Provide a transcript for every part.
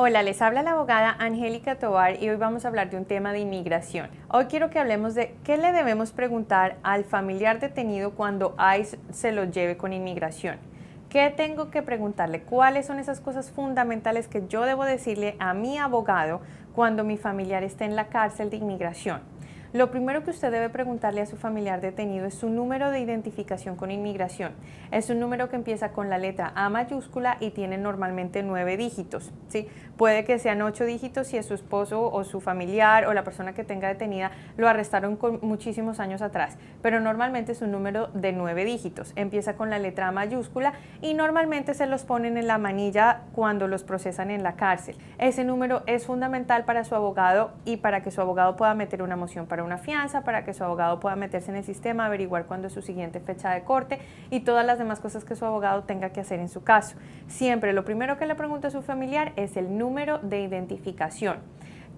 Hola, les habla la abogada Angélica Tovar y hoy vamos a hablar de un tema de inmigración. Hoy quiero que hablemos de qué le debemos preguntar al familiar detenido cuando ICE se lo lleve con inmigración. ¿Qué tengo que preguntarle? ¿Cuáles son esas cosas fundamentales que yo debo decirle a mi abogado cuando mi familiar esté en la cárcel de inmigración? Lo primero que usted debe preguntarle a su familiar detenido es su número de identificación con inmigración. Es un número que empieza con la letra A mayúscula y tiene normalmente 9 dígitos, ¿sí? Puede que sean 8 dígitos si es su esposo o su familiar o la persona que tenga detenida lo arrestaron con muchísimos años atrás, pero normalmente es un número de 9 dígitos. Empieza con la letra A mayúscula y normalmente se los ponen en la manilla cuando los procesan en la cárcel. Ese número es fundamental para su abogado y para que su abogado pueda meter una moción para una fianza, para que su abogado pueda meterse en el sistema, averiguar cuándo es su siguiente fecha de corte y todas las demás cosas que su abogado tenga que hacer en su caso. Siempre lo primero que le pregunta a su familiar es el número de identificación.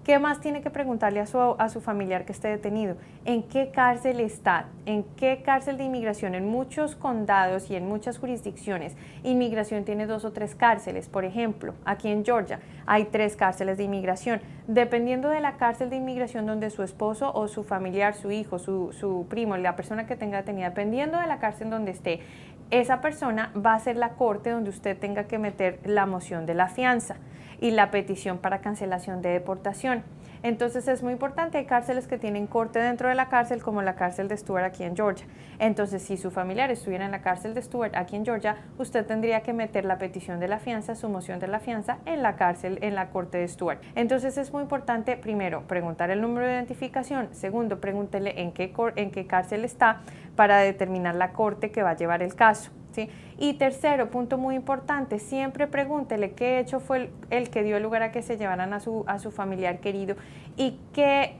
¿Qué más tiene que preguntarle a su familiar que esté detenido? ¿En qué cárcel está? ¿En qué cárcel de inmigración? En muchos condados y en muchas jurisdicciones, inmigración tiene 2 o 3 cárceles. Por ejemplo, aquí en Georgia hay 3 cárceles de inmigración. Dependiendo de la cárcel de inmigración donde su esposo o su familiar, su hijo, su primo, la persona que tenga detenida, dependiendo de la cárcel donde esté, esa persona va a ser la corte donde usted tenga que meter la moción de la fianza y la petición para cancelación de deportación. Entonces es muy importante, hay cárceles que tienen corte dentro de la cárcel, como la cárcel de Stuart aquí en Georgia. Entonces, si su familiar estuviera en la cárcel de Stuart aquí en Georgia, usted tendría que meter la petición de la fianza, su moción de la fianza, en la cárcel, en la corte de Stuart. Entonces es muy importante, primero, preguntar el número de identificación. Segundo, pregúntele en qué cárcel está para determinar la corte que va a llevar el caso, ¿sí? Y tercero, punto muy importante, siempre pregúntele qué hecho fue el que dio lugar a que se llevaran a su familiar querido y qué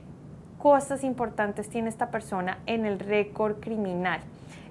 cosas importantes tiene esta persona en el récord criminal.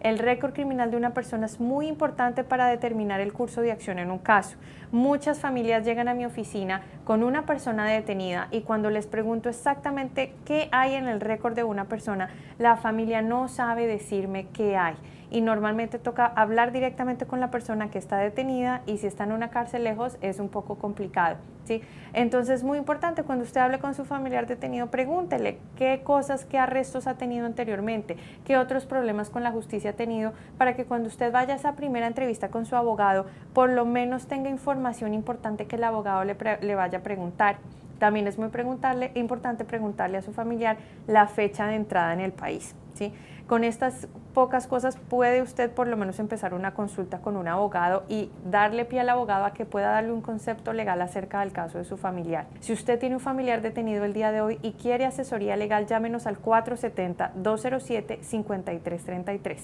El récord criminal de una persona es muy importante para determinar el curso de acción en un caso. Muchas familias llegan a mi oficina con una persona detenida y cuando les pregunto exactamente qué hay en el récord de una persona, la familia no sabe decirme qué hay. Y normalmente toca hablar directamente con la persona que está detenida y si está en una cárcel lejos es un poco complicado, ¿sí? Entonces es muy importante cuando usted hable con su familiar detenido, pregúntele qué cosas, qué arrestos ha tenido anteriormente, qué otros problemas con la justicia ha tenido, para que cuando usted vaya a esa primera entrevista con su abogado, por lo menos tenga información importante que el abogado le vaya a preguntar. También es muy importante preguntarle a su familiar la fecha de entrada en el país, ¿sí? Con estas pocas cosas puede usted por lo menos empezar una consulta con un abogado y darle pie al abogado a que pueda darle un concepto legal acerca del caso de su familiar. Si usted tiene un familiar detenido el día de hoy y quiere asesoría legal, llámenos al 470-207-5333.